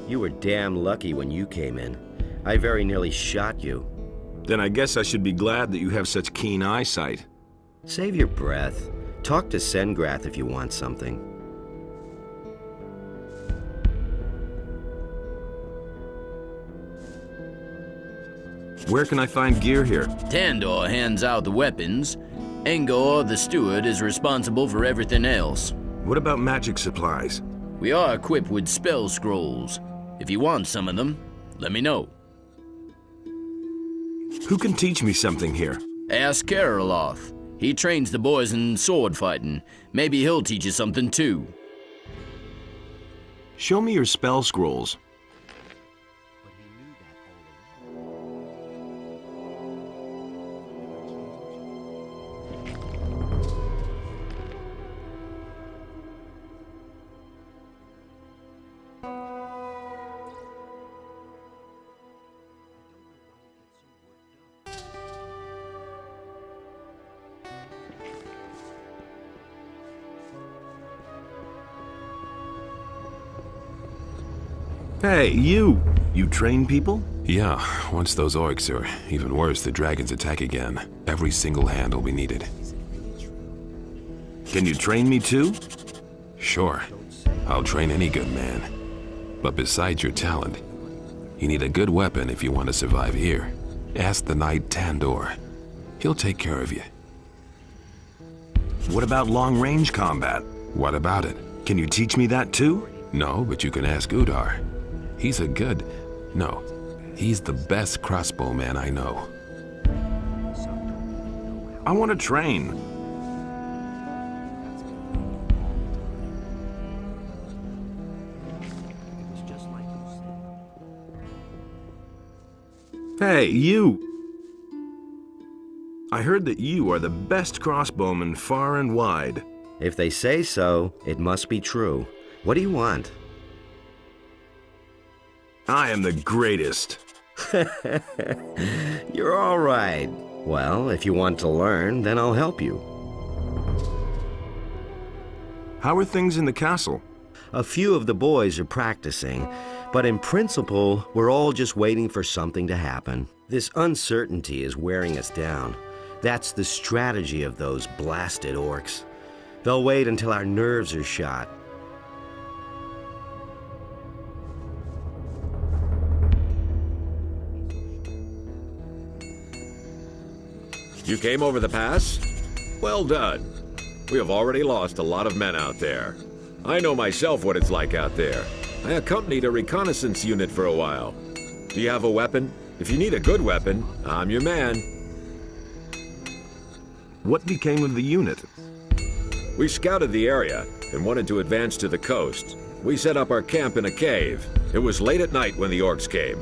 You were damn lucky when you came in. I very nearly shot you. Then I guess I should be glad that you have such keen eyesight. Save your breath. Talk to Sengrath if you want something. Where can I find gear here? Tandor hands out the weapons. Engor, the steward, is responsible for everything else. What about magic supplies? We are equipped with spell scrolls. If you want some of them, let me know. Who can teach me something here? Ask Karoloth. He trains the boys in sword fighting. Maybe he'll teach you something too. Show me your spell scrolls. Hey, you! You train people? Yeah, once those orcs, or even worse, the dragons attack again, every single hand will be needed. Can you train me too? Sure, I'll train any good man. But besides your talent, you need a good weapon if you want to survive here. Ask the knight Tandor. He'll take care of you. What about long-range combat? What about it? Can you teach me that too? No, but you can ask Udar. He's a good... No, he's the best crossbowman I know. I want to train. Hey, you! I heard that you are the best crossbowman far and wide. If they say so, it must be true. What do you want? I am the greatest. You're all right. Well, if you want to learn, then I'll help you. How are things in the castle? A few of the boys are practicing, but in principle, we're all just waiting for something to happen. This uncertainty is wearing us down. That's the strategy of those blasted orcs. They'll wait until our nerves are shot. You came over the pass? Well done. We have already lost a lot of men out there. I know myself what it's like out there. I accompanied a reconnaissance unit for a while. Do you have a weapon? If you need a good weapon, I'm your man. What became of the unit? We scouted the area and wanted to advance to the coast. We set up our camp in a cave. It was late at night when the orcs came.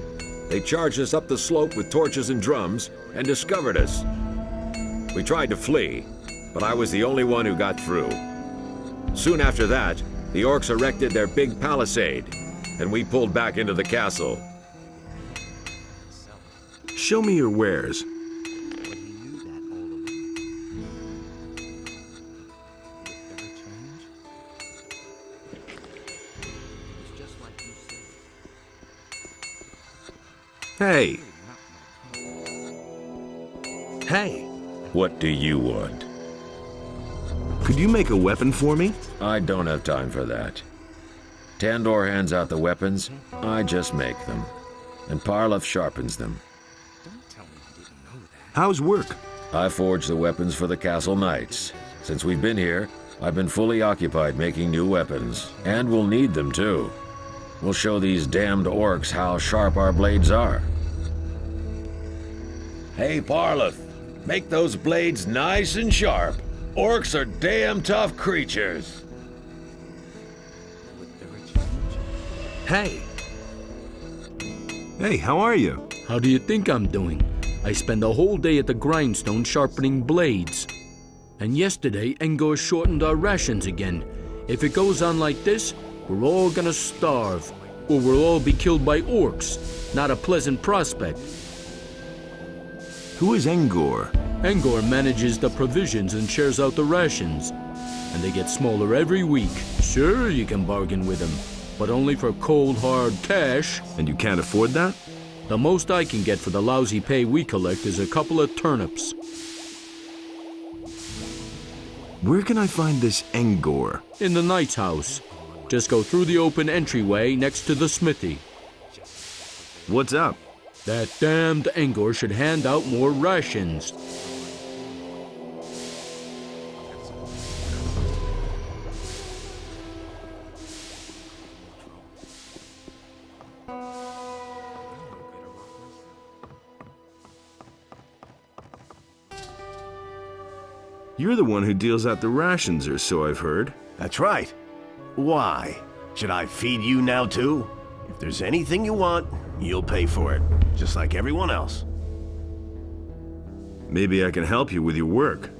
They charged us up the slope with torches and drums and discovered us. We tried to flee, but I was the only one who got through. Soon after that, the orcs erected their big palisade, and we pulled back into the castle. Show me your wares. Hey. Hey. What do you want? Could you make a weapon for me? I don't have time for that. Tandor hands out the weapons, I just make them. And Parlov sharpens them. How's work? I forge the weapons for the castle knights. Since we've been here, I've been fully occupied making new weapons. And we'll need them too. We'll show these damned orcs how sharp our blades are. Hey, Parlov, make those blades nice and sharp. Orcs are damn tough creatures. Hey. Hey, how are you? How do you think I'm doing? I spend a whole day at the grindstone sharpening blades. And yesterday, Engor shortened our rations again. If it goes on like this, we're all gonna starve. Or we'll all be killed by orcs. Not a pleasant prospect. Who is Engor? Engor manages the provisions and shares out the rations. And they get smaller every week. Sure, you can bargain with him. but only for cold hard cash. And you can't afford that? The most I can get for the lousy pay we collect is a couple of turnips. Where can I find this Engor? In the knight's house. Just go through the open entryway next to the smithy. What's up? That damned Engor should hand out more rations. You're the one who deals out the rations, or so I've heard. That's right. Why? Should I feed you now too? If there's anything you want, you'll pay for it, just like everyone else. Maybe I can help you with your work.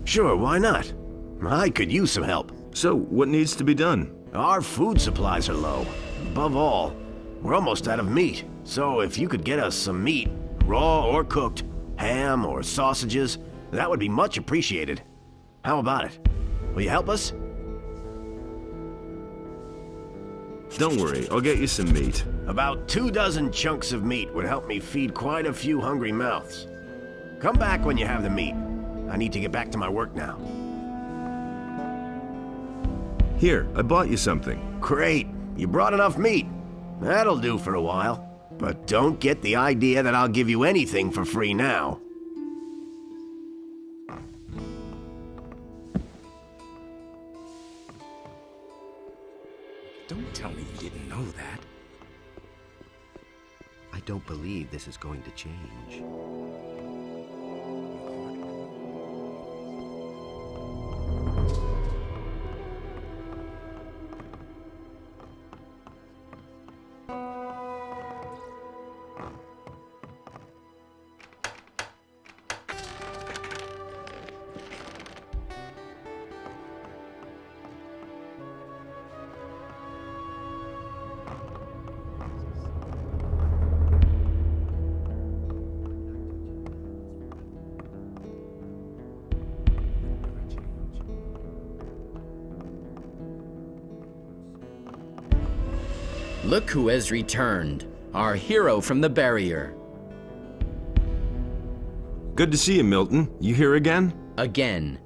Sure, why not? I could use some help. So, what needs to be done? Our food supplies are low. Above all, we're almost out of meat. So if you could get us some meat, raw or cooked, ham or sausages, that would be much appreciated. How about it? Will you help us? Don't worry, I'll get you some meat. About 24 chunks of meat would help me feed quite a few hungry mouths. Come back when you have the meat. I need to get back to my work now. Here, I bought you something. Great. You brought enough meat. That'll do for a while. But don't get the idea that I'll give you anything for free now. Don't tell me you didn't know that. I don't believe this is going to change. Look who has returned, our hero from the barrier. Good to see you, Milten. You here again? Again,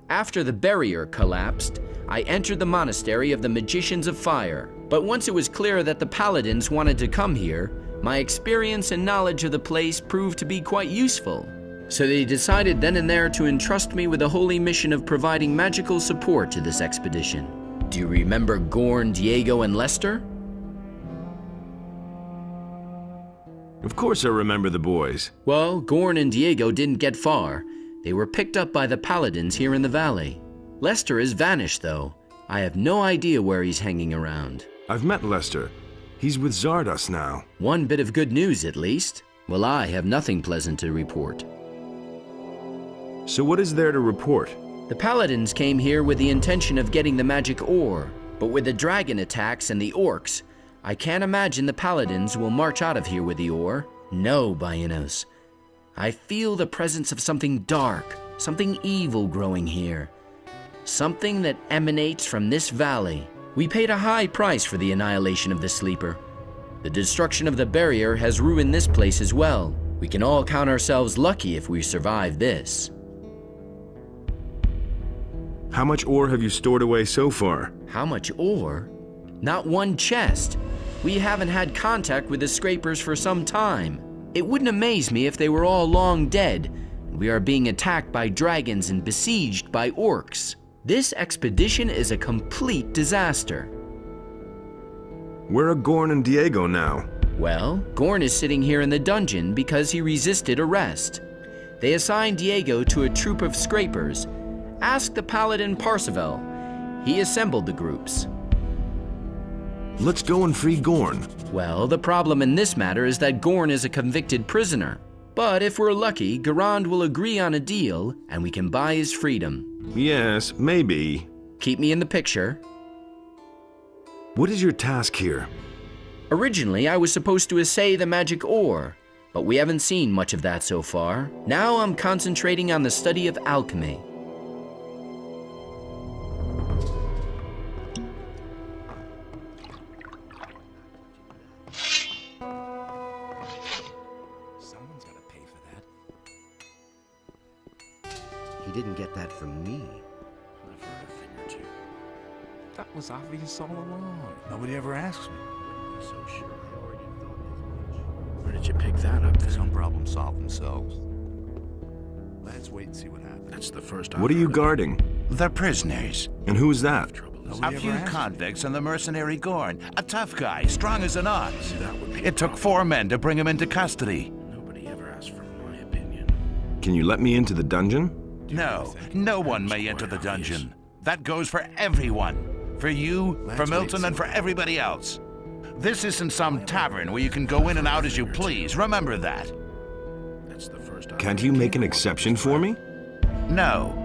after the barrier collapsed, I entered the monastery of the Magicians of Fire. But once it was clear that the paladins wanted to come here, my experience and knowledge of the place proved to be quite useful. So they decided then and there to entrust me with the holy mission of providing magical support to this expedition. Do you remember Gorn, Diego, and Lester? Of course I remember the boys. Well, Gorn and Diego didn't get far. They were picked up by the paladins here in the valley. Lester has vanished, though. I have no idea where he's hanging around. I've met Lester. He's with Zardos now. One bit of good news, at least. Well, I have nothing pleasant to report. So what is there to report? The paladins came here with the intention of getting the magic ore, but with the dragon attacks and the orcs, I can't imagine the paladins will march out of here with the ore. No, Baianos. I feel the presence of something dark, something evil growing here. Something that emanates from this valley. We paid a high price for the annihilation of the Sleeper. The destruction of the barrier has ruined this place as well. We can all count ourselves lucky if we survive this. How much ore have you stored away so far? How much ore? Not one chest. We haven't had contact with the scrapers for some time. It wouldn't amaze me if they were all long dead. We are being attacked by dragons and besieged by orcs. This expedition is a complete disaster. Where are Gorn and Diego now? Well, Gorn is sitting here in the dungeon because he resisted arrest. They assigned Diego to a troop of scrapers. Ask the paladin Parseval. He assembled the groups. Let's go and free Gorn. Well, the problem in this matter is that Gorn is a convicted prisoner. But if we're lucky, Garand will agree on a deal and we can buy his freedom. Yes, maybe. Keep me in the picture. What is your task here? Originally, I was supposed to assay the magic ore, but we haven't seen much of that so far. Now I'm concentrating on the study of alchemy. He didn't get that from me. I've heard a thing or two. That was obvious all along. Nobody ever asks me. So sure, I already thought as much. Where did you pick that up? Some problems solve themselves. Let's wait and see what happens. That's the first I've What are you heard. guarding? The prisoners. And who's that? A few convicts and the mercenary Gorn. A tough guy, strong as an ox. It took 4 men to bring him into custody. Nobody ever asks for my opinion. Can you let me into the dungeon? No, no one may enter the dungeon. That goes for everyone. For you, for Milten, and for everybody else. This isn't some tavern where you can go in and out as you please. Remember that. That's the first Can't you make an exception for me? No.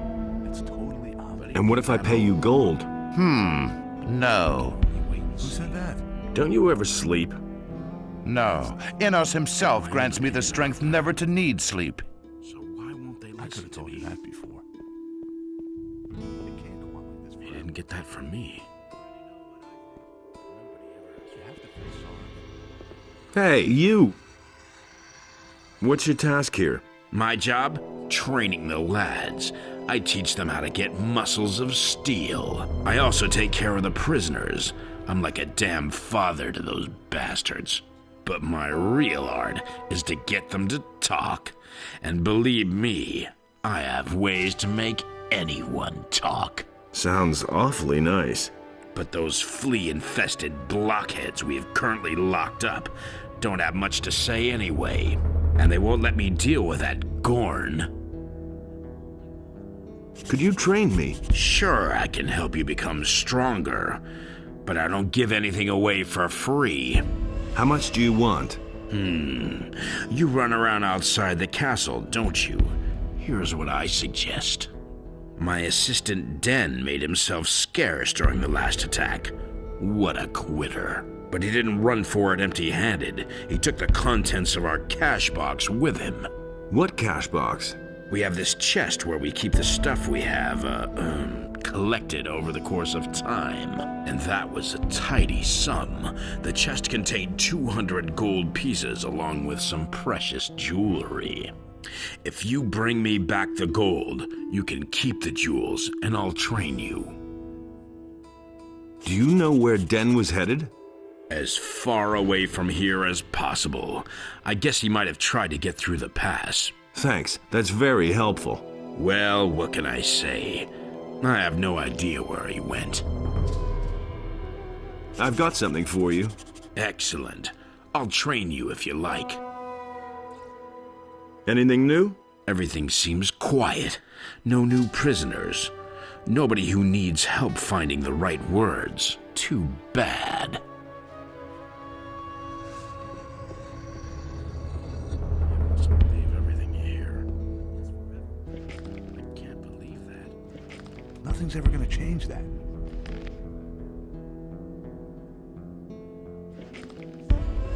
It's totally obvious. And what if I pay you gold? No. Who said that? Don't you ever sleep? No. Inos himself grants me the strength never to need sleep. So why won't they listen I could have told you that before. They can't go on like this. They didn't get that from me. Hey, you! What's your task here? My job? Training the lads. I teach them how to get muscles of steel. I also take care of the prisoners. I'm like a damn father to those bastards. But my real art is to get them to talk. And believe me, I have ways to make anyone talk. Sounds awfully nice. But those flea-infested blockheads we have currently locked up don't have much to say anyway. And they won't let me deal with that Gorn. Could you train me? Sure, I can help you become stronger, but I don't give anything away for free. How much do you want? You run around outside the castle, don't you? Here's what I suggest. My assistant Den made himself scarce during the last attack. What a quitter. But he didn't run for it empty-handed. He took the contents of our cash box with him. What cash box? We have this chest where we keep the stuff we have, collected over the course of time. And that was a tidy sum. The chest contained 200 gold pieces along with some precious jewelry. If you bring me back the gold, you can keep the jewels and I'll train you. Do you know where Den was headed? As far away from here as possible. I guess he might have tried to get through the pass. Thanks, that's very helpful. Well, what can I say? I have no idea where he went. I've got something for you. Excellent. I'll train you if you like. Anything new? Everything seems quiet. No new prisoners. Nobody who needs help finding the right words. Too bad. Leave everything here. I can't believe that. Nothing's ever gonna change that.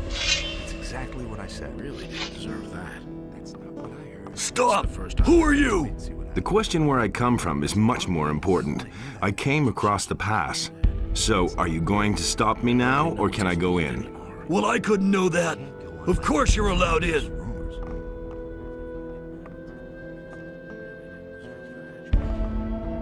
That's exactly what I said. Really didn't deserve that. That's not what I heard. Stop! Who are you? The question where I come from is much more important. I came across the pass. So, are you going to stop me now, or can I go in? Well, I couldn't know that. Of course you're allowed in.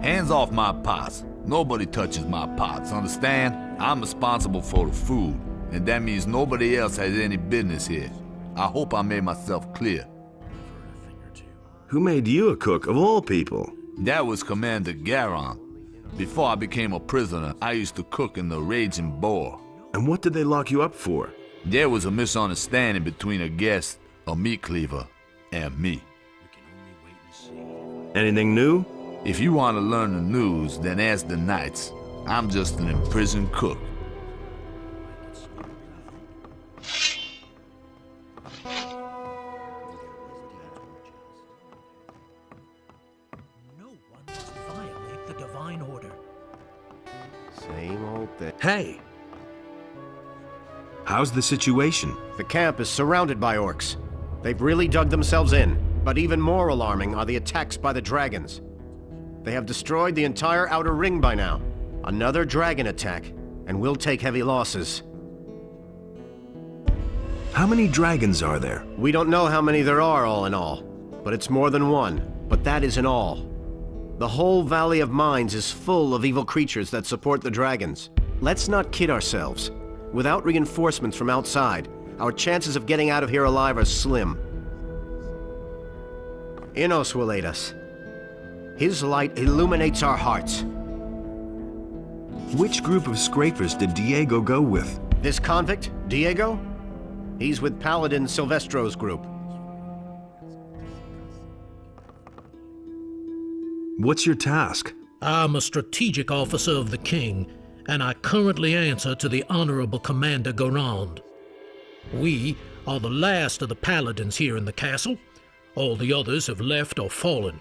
Hands off my pots. Nobody touches my pots, understand? I'm responsible for the food, and that means nobody else has any business here. I hope I made myself clear. Who made you a cook of all people? That was Commander Garon. Before I became a prisoner, I used to cook in the Raging Boar. And what did they lock you up for? There was a misunderstanding between a guest, a meat cleaver, and me. Anything new? If you want to learn the news, then ask the knights. I'm just an imprisoned cook. No one must violate the divine order. Same old thing. Hey! How's the situation? The camp is surrounded by orcs. They've really dug themselves in, but even more alarming are the attacks by the dragons. They have destroyed the entire outer ring by now. Another dragon attack, and we'll take heavy losses. How many dragons are there? We don't know how many there are all in all, but it's more than one. But that isn't all. The whole Valley of Mines is full of evil creatures that support the dragons. Let's not kid ourselves. Without reinforcements from outside, our chances of getting out of here alive are slim. Inos will aid us. His light illuminates our hearts. Which group of scrapers did Diego go with? This convict, Diego? He's with Paladin Silvestro's group. What's your task? I'm a strategic officer of the king, and I currently answer to the Honorable Commander Garand. We are the last of the paladins here in the castle. All the others have left or fallen.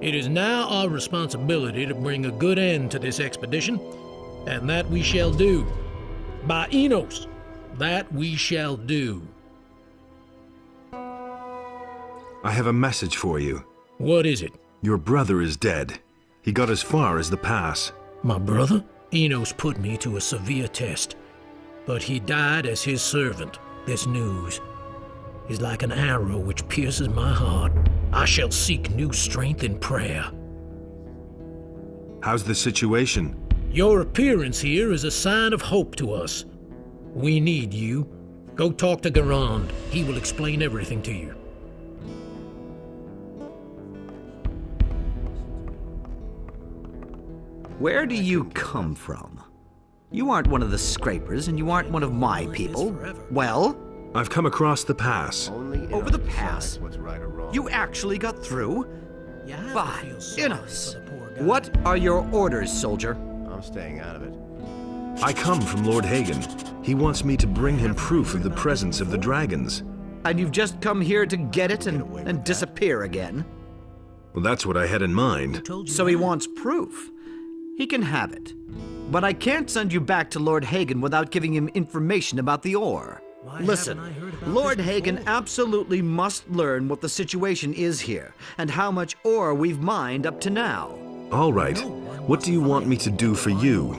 It is now our responsibility to bring a good end to this expedition, and that we shall do. By Enos, that we shall do. I have a message for you. What is it? Your brother is dead. He got as far as the pass. My brother? Enos put me to a severe test, but he died as his servant. This news is like an arrow which pierces my heart. I shall seek new strength in prayer. How's the situation? Your appearance here is a sign of hope to us. We need you. Go talk to Garand. He will explain everything to you. Where do you come from? You aren't one of the scrapers, and you aren't one of my people. Well? I've come across the pass. Over the pass? You actually got through? By Inos! What are your orders, soldier? I'm staying out of it. I come from Lord Hagen. He wants me to bring him proof of the presence of the dragons. And you've just come here to get it and disappear again? Well, that's what I had in mind. So he wants proof. He can have it. But I can't send you back to Lord Hagen without giving him information about the ore. Listen, Lord Hagen absolutely must learn what the situation is here, and how much ore we've mined up to now. All right. What do you want me to do for you?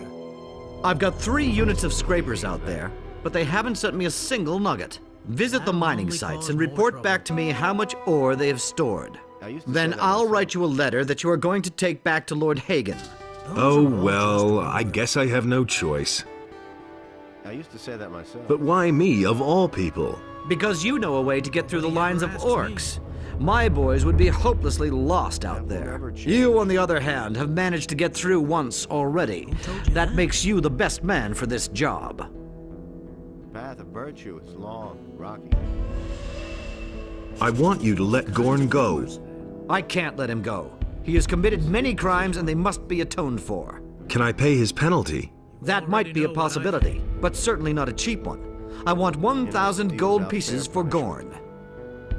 I've got 3 units of scrapers out there, but they haven't sent me a single nugget. Visit the mining sites and report back to me how much ore they have stored. Then I'll write you a letter that you are going to take back to Lord Hagen. Oh, well, I guess I have no choice. I used to say that myself. But why me, of all people? Because you know a way to get through the lines of orcs. My boys would be hopelessly lost out there. You, on the other hand, have managed to get through once already. That makes you the best man for this job. The path of virtue is long, rocky. I want you to let Gorn go. I can't let him go. He has committed many crimes and they must be atoned for. Can I pay his penalty? That might be a possibility, but certainly not a cheap one. I want 1,000 gold pieces for Gorn.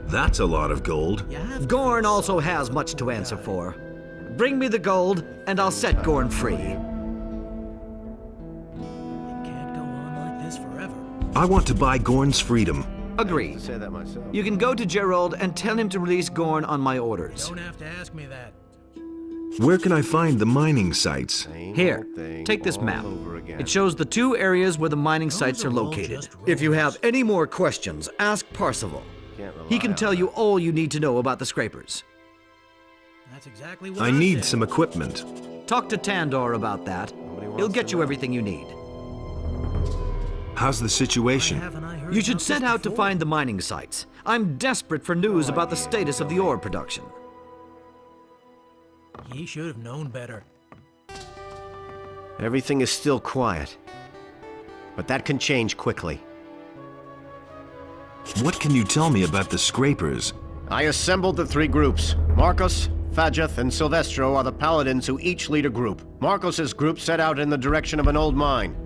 That's a lot of gold. Gorn also has much to answer for. Bring me the gold, and I'll set Gorn free. It can't go on like this forever. I want to buy Gorn's freedom. Agreed. Say that myself. You can go to Gerald and tell him to release Gorn on my orders. Don't have to ask me that. Where can I find the mining sites? Here, take this map. It shows the 2 areas where the mining sites are located. If you have any more questions, ask Parsival. He can tell you all you need to know about the scrapers. That's exactly what I need some equipment. Talk to Tandor about that. He'll get you everything you need. How's the situation? You should set out to find the mining sites. I'm desperate for news about the status of the ore production. He should have known better. Everything is still quiet. But that can change quickly. What can you tell me about the scrapers? I assembled the 3 groups. Marcos, Fadjeth, and Silvestro are the paladins who each lead a group. Marcos's group set out in the direction of an old mine,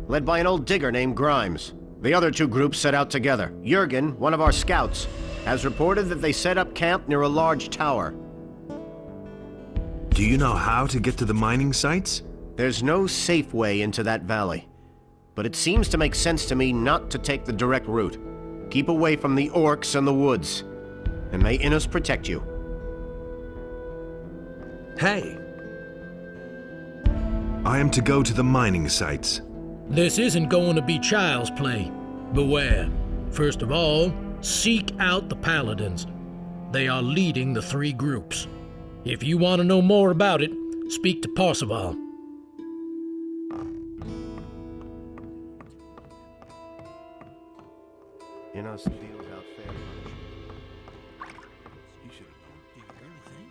led by an old digger named Grimes. The other 2 groups set out together. Jurgen, one of our scouts, has reported that they set up camp near a large tower. Do you know how to get to the mining sites? There's no safe way into that valley, but it seems to make sense to me not to take the direct route. Keep away from the orcs and the woods, and may Innos protect you. Hey! I am to go to the mining sites. This isn't going to be child's play. Beware. First of all, seek out the paladins. They are leading the 3 groups. If you want to know more about it, Speak to Parseval. You know, some deals out fair punishment. You should have known. Do you really think?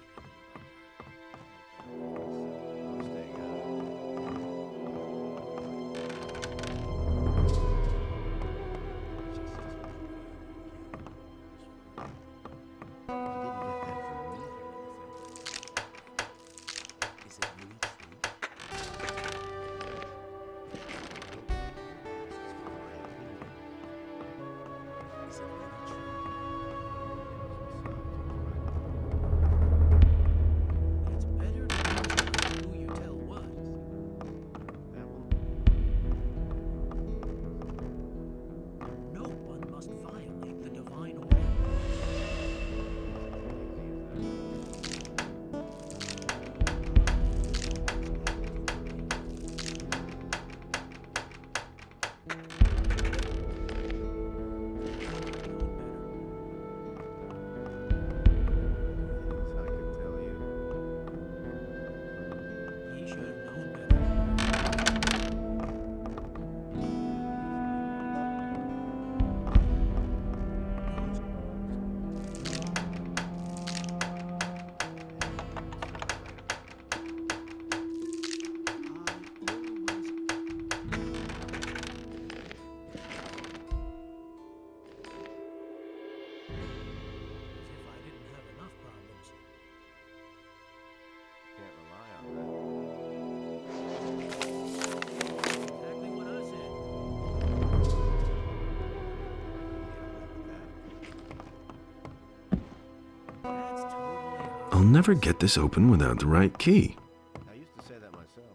I'll never get this open without the right key. I used to say that myself.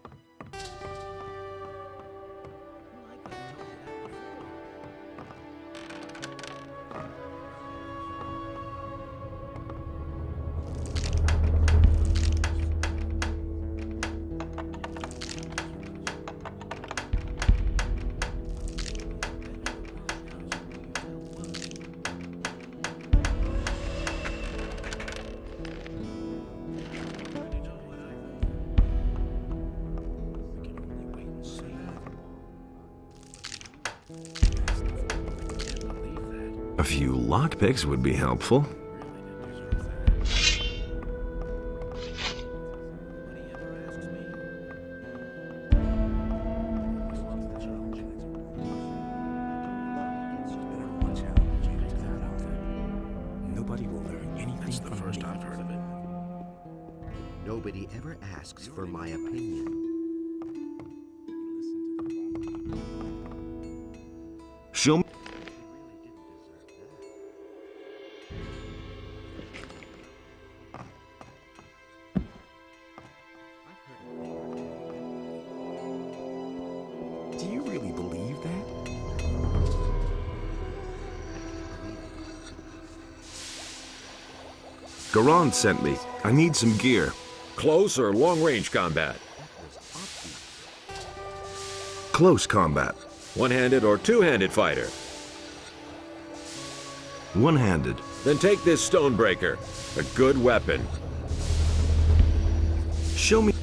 A few lockpicks would be helpful. Nobody will learn anything. That's the first I've heard of it. Nobody ever asks for my opinion. Show me. Do you really believe that? Garand sent me. I need some gear. Close or long-range combat? Close combat. One-handed or two-handed fighter? One-handed. Then take this Stonebreaker, a good weapon. Show me.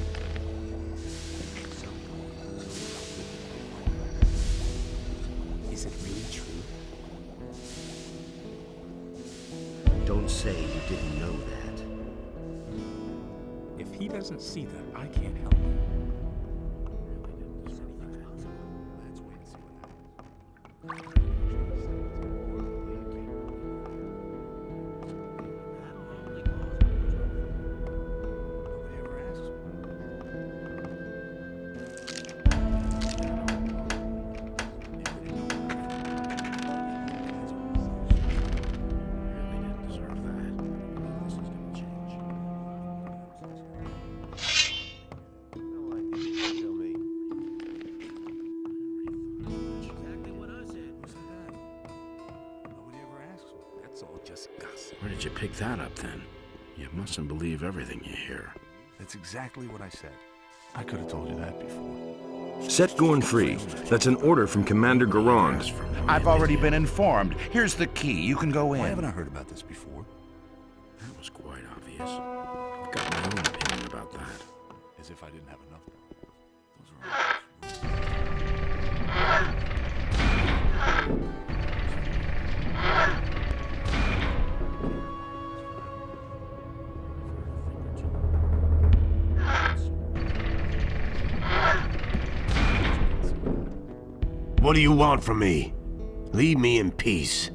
Is it really true? Don't say you didn't know that. If he doesn't see that, I can't help him. Where did you pick that up, then? You mustn't believe everything you hear. That's exactly what I said. I could have told you that before. Set Gorn free. That's an order from Commander Garand. I've already been informed. Here's the key. You can go in. Why haven't I heard about this before? That was quite obvious. I've got my own opinion about that. As if didn't have enough. Those are all. What do you want from me? Leave me in peace.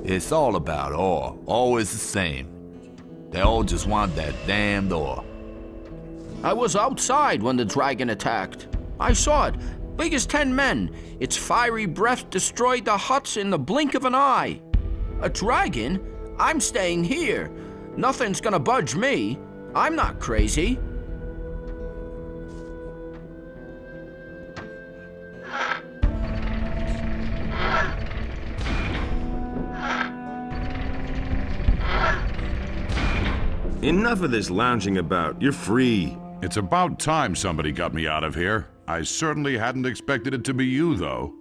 It's all about ore, always the same. They all just want that damned ore. I was outside when the dragon attacked. I saw it. Big as 10 men. Its fiery breath destroyed the huts in the blink of an eye. A dragon? I'm staying here. Nothing's gonna budge me. I'm not crazy. Enough of this lounging about. You're free. It's about time somebody got me out of here. I certainly hadn't expected it to be you, though.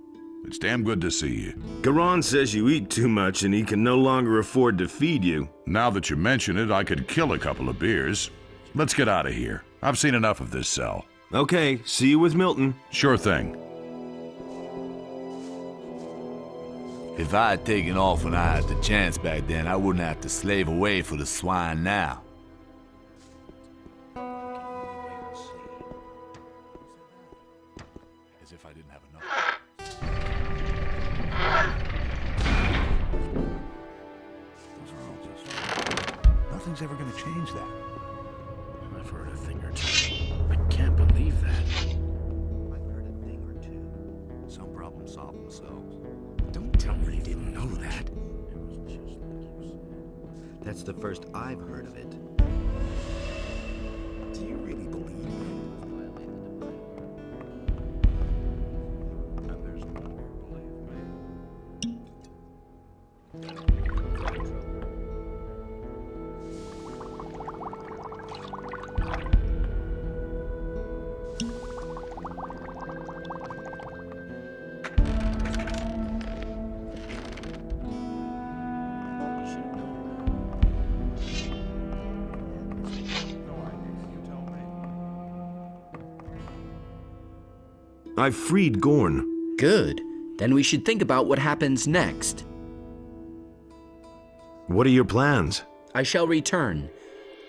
It's damn good to see you. Garon says you eat too much and he can no longer afford to feed you. Now that you mention it, I could kill a couple of beers. Let's get out of here. I've seen enough of this cell. Okay, see you with Milten. Sure thing. If I had taken off when I had the chance back then, I wouldn't have to slave away for the swine now. As if I didn't have enough. Those are all just. Nothing's ever gonna change that. I've heard a thing or two. I can't believe that. I've heard a thing or two. Some problems solve themselves. Don't tell me you didn't know that. That's the first I've heard of it. Do you really believe that? And there's more, believe me. I've freed Gorn. Good. Then we should think about what happens next. What are your plans? I shall return.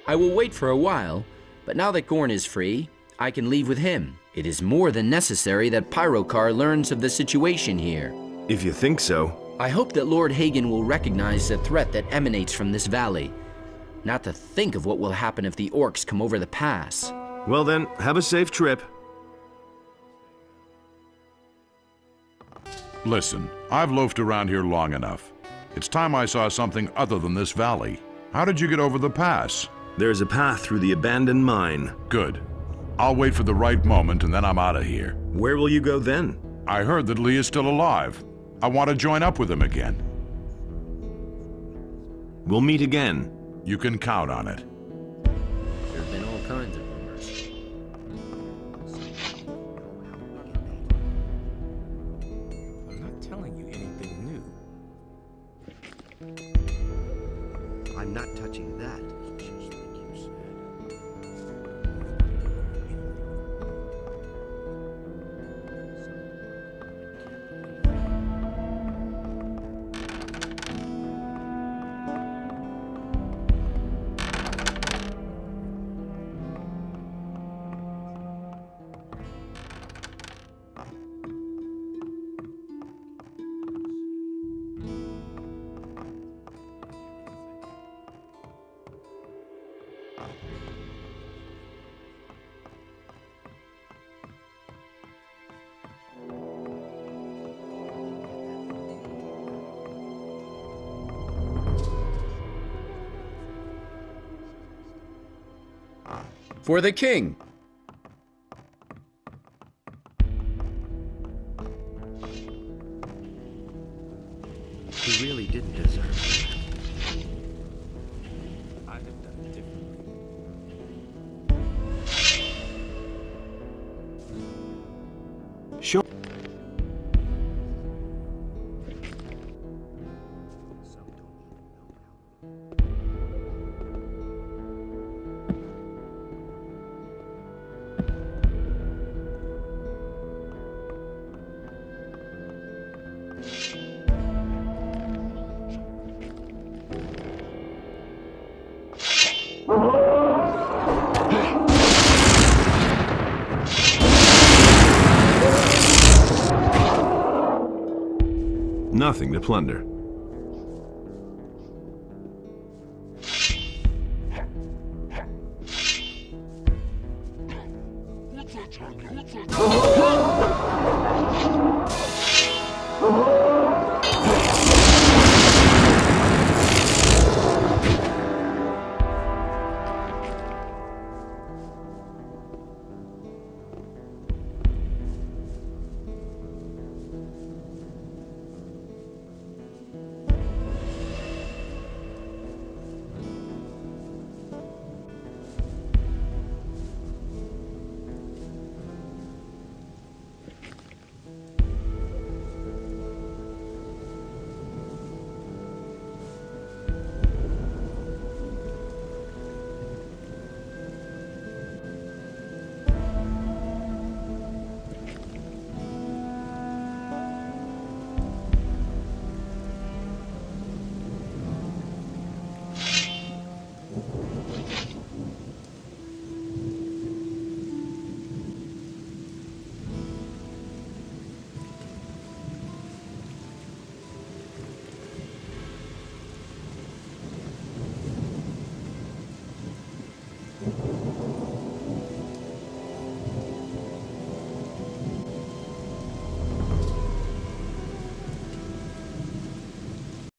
I will wait for a while, but now that Gorn is free, I can leave with him. It is more than necessary that Pyrokar learns of the situation here. If you think so. I hope that Lord Hagen will recognize the threat that emanates from this valley. Not to think of what will happen if the orcs come over the pass. Well then, have a safe trip. Listen, I've loafed around here long enough. It's time I saw something other than this valley. How did you get over the pass? There's a path through the abandoned mine. Good. I'll wait for the right moment and then I'm out of here. Where will you go then? I heard that Lee is still alive. I want to join up with him again. We'll meet again. You can count on it. There have been all kinds of rumors. I'm not telling you anything new. I'm not touching that. For the king! He really didn't deserve it. I'd have done it differently. nothing to plunder.